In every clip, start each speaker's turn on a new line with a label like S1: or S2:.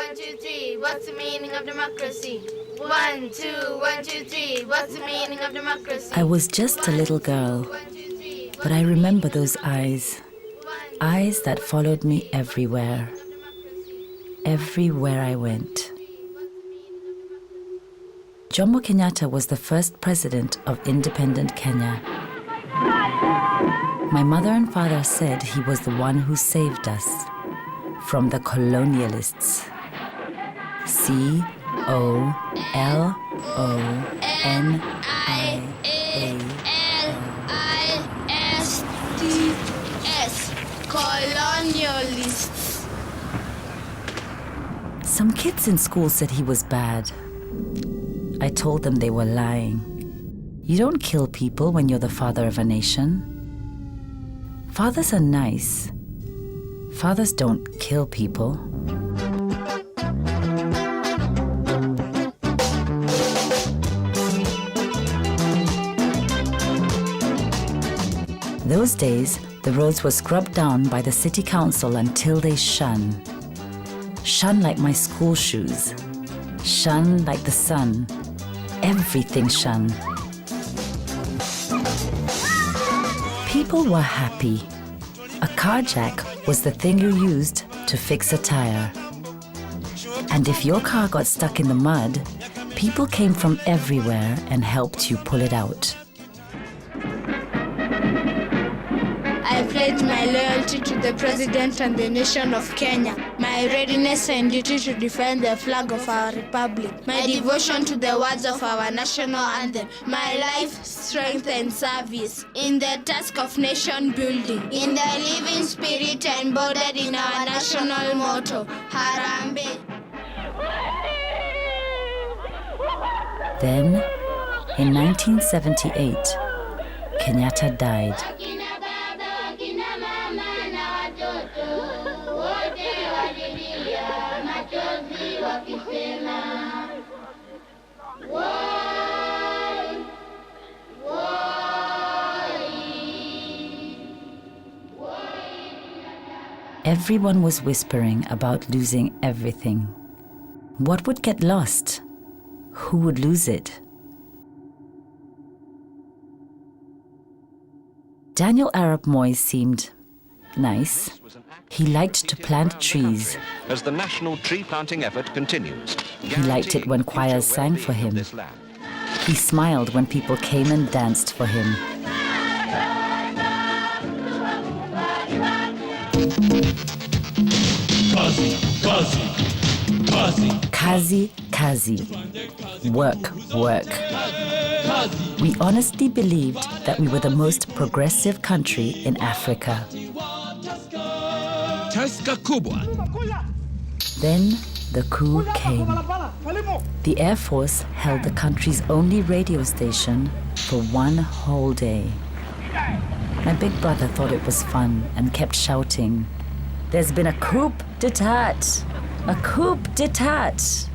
S1: 1, 2, 3, what's the meaning of democracy? 1, 2, 1, 2, 3, what's the meaning of democracy?
S2: I was just a little girl, but I remember those eyes that followed me everywhere I went. Jomo Kenyatta was the first president of independent Kenya. My mother and father said he was the one who saved us from the colonialists.
S1: C-O-L-O-N-I-A-L-I-S-T-S, colonialists.
S2: Some kids in school said he was bad. I told them they were lying. You don't kill people when you're the father of a nation. Fathers are nice. Fathers don't kill people. Those days, the roads were scrubbed down by the city council until they shone. Shone like my school shoes. Shone like the sun. Everything shone. People were happy. A car jack was the thing you used to fix a tire. And if your car got stuck in the mud, people came from everywhere and helped you pull it out.
S1: I pledge my loyalty to the President and the nation of Kenya, my readiness and duty to defend the flag of our republic, my devotion to the words of our national anthem, my life, strength and service in the task of nation building, in the living spirit embodied in our national motto, Harambee.
S2: Then, in 1978, Kenyatta died. Everyone was whispering about losing everything. What would get lost? Who would lose it? Daniel Arap Moi seemed nice. He liked to plant trees.
S3: As the national tree planting effort continues.
S2: He liked it when choirs sang for him. He smiled when people came and danced for him. Kazi, Kazi. Work, work. We honestly believed that we were the most progressive country in Africa. Then the coup came. The Air Force held the country's only radio station for one whole day. My big brother thought it was fun and kept shouting, "There's been a coup d'etat! A coup d'etat!"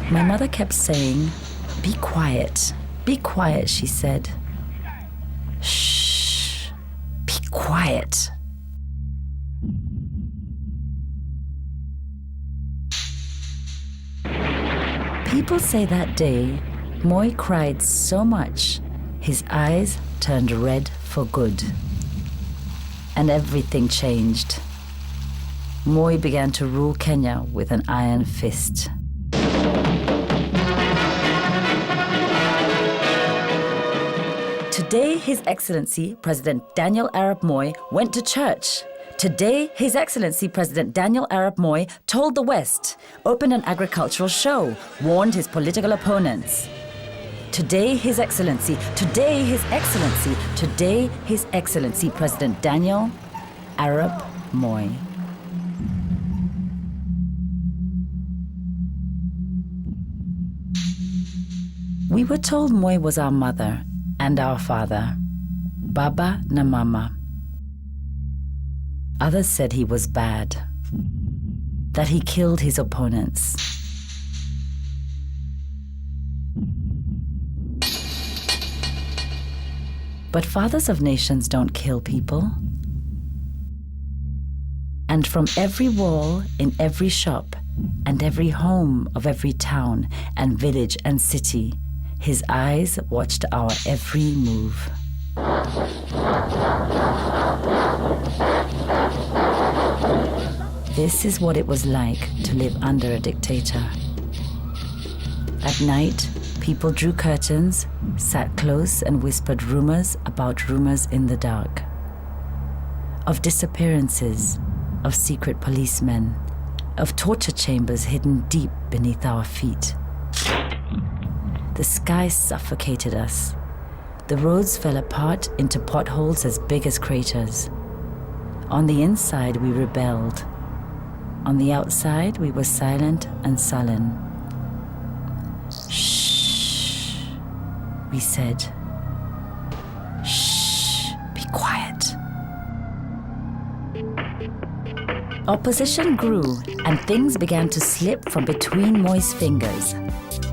S2: My mother kept saying, "Be quiet, be quiet," she said. "Shh, be quiet." People say that day, Moi cried so much, his eyes turned red for good. And everything changed. Moi began to rule Kenya with an iron fist. Today, His Excellency President Daniel Arap Moi went to church. Today, His Excellency President Daniel Arap Moi told the West, opened an agricultural show, warned his political opponents. Today, His Excellency, today, His Excellency, today, His Excellency President Daniel Arap Moi. We were told Moi was our mother and our father, Baba na Mama. Others said he was bad, that he killed his opponents. But fathers of nations don't kill people. And from every wall, in every shop, and every home of every town and village and city, his eyes watched our every move. This is what it was like to live under a dictator. At night, people drew curtains, sat close and whispered rumors about rumors in the dark. Of disappearances, of secret policemen, of torture chambers hidden deep beneath our feet. The sky suffocated us. The roads fell apart into potholes as big as craters. On the inside, we rebelled. On the outside, we were silent and sullen. Shh, we said. Shh, be quiet. Opposition grew, and things began to slip from between Moi's fingers,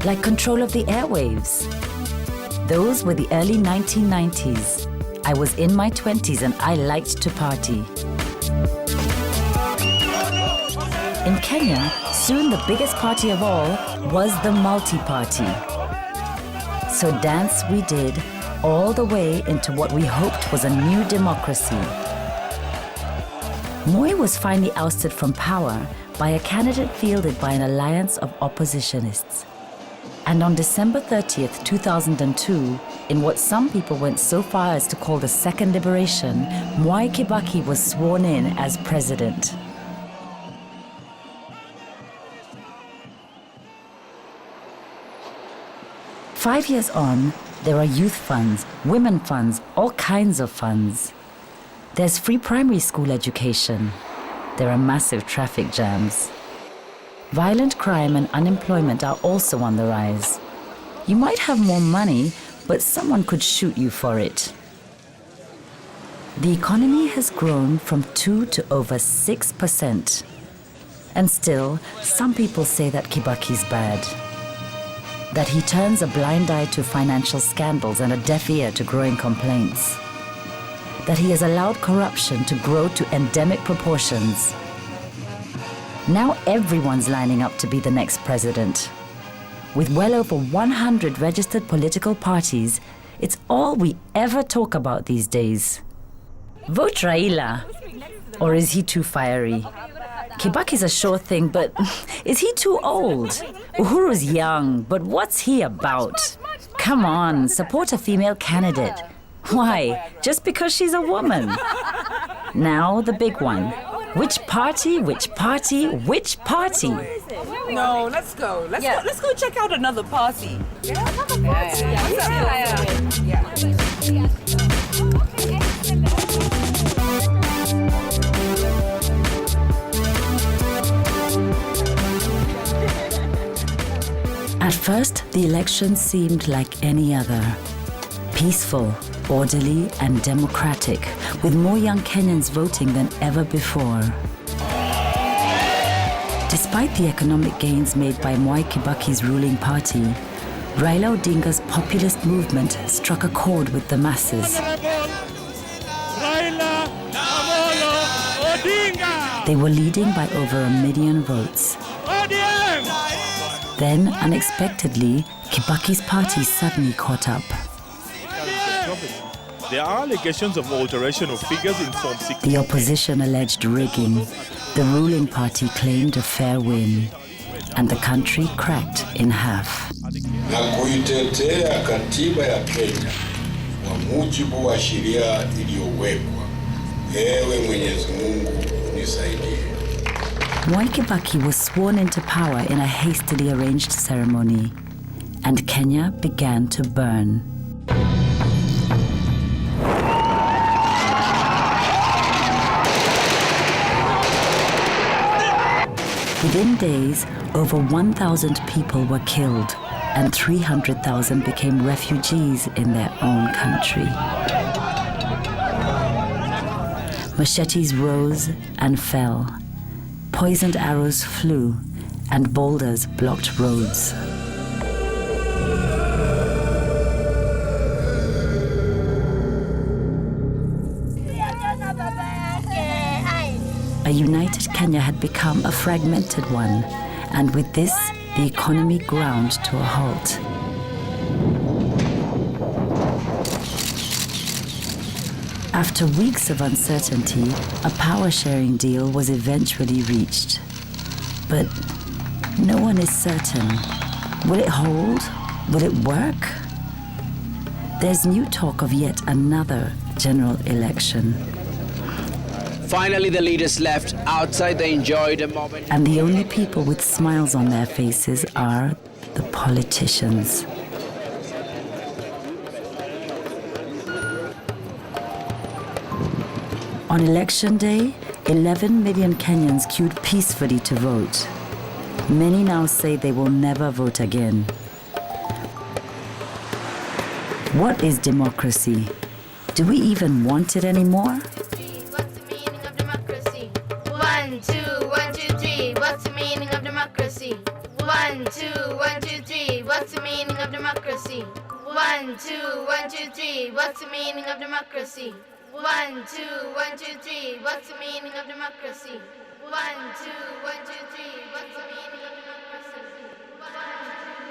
S2: like control of the airwaves. Those were the early 1990s. I was in my 20s and I liked to party. In Kenya, soon the biggest party of all was the multi-party. So dance we did all the way into what we hoped was a new democracy. Moi was finally ousted from power by a candidate fielded by an alliance of oppositionists. And on December 30th, 2002, in what some people went so far as to call the Second Liberation, Mwai Kibaki was sworn in as president. Five years on, there are youth funds, women funds, all kinds of funds. There's free primary school education. There are massive traffic jams. Violent crime and unemployment are also on the rise. You might have more money, but someone could shoot you for it. The economy has grown from 2 to over 6%. And still, some people say that Kibaki's bad. That he turns a blind eye to financial scandals and a deaf ear to growing complaints. That he has allowed corruption to grow to endemic proportions. Now everyone's lining up to be the next president. With well over 100 registered political parties, it's all we ever talk about these days. Vote Raila. Or is he too fiery? Kibaki's a sure thing, but is he too old? Uhuru's young, but what's he about? Come on, support a female candidate. Why? Just because she's a woman? Now the big one. Which party, which party, which party?
S4: No, let's go. Let's go check out another party.
S2: At first, the election seemed like any other. Peaceful, orderly, and democratic, with more young Kenyans voting than ever before. Despite the economic gains made by Mwai Kibaki's ruling party, Raila Odinga's populist movement struck a chord with the masses. They were leading by over 1 million votes. Then, unexpectedly, Kibaki's party suddenly caught up.
S5: There are allegations of alteration of figures in Form 6.
S2: The opposition alleged rigging. The ruling party claimed a fair win. And the country cracked in half.
S6: Na kuitetea katiba ya Kenya kwa mujibu wa sheria iliyowekwa. Ewe Mwenyezi Mungu nisaidie.
S2: Mwai Kibaki was sworn into power in a hastily arranged ceremony, and Kenya began to burn. Within days, over 1,000 people were killed, and 300,000 became refugees in their own country. Machetes rose and fell. Poisoned arrows flew, and boulders blocked roads. A united Kenya had become a fragmented one, And with this, the economy ground to a halt. After weeks of uncertainty, a power-sharing deal was eventually reached. But no one is certain. Will it hold? Will it work? There's new talk of yet another general election.
S7: Finally, the leaders left. Outside, they enjoyed a moment.
S2: And the only people with smiles on their faces are the politicians. On election day, 11 million Kenyans queued peacefully to vote. Many now say they will never vote again. What is democracy? Do we even want it anymore?
S1: What's the meaning of democracy? 1, 2, 1, 2, 3. What's the meaning of democracy? 1, 2, 1, 2, 3. What's the meaning of democracy? 1, 2, 1, 2, 3. What's the meaning of democracy? 1, 2, 1, 2, 3. What's the meaning of democracy? 1, 2, 1, 2, 3. What's the meaning of democracy?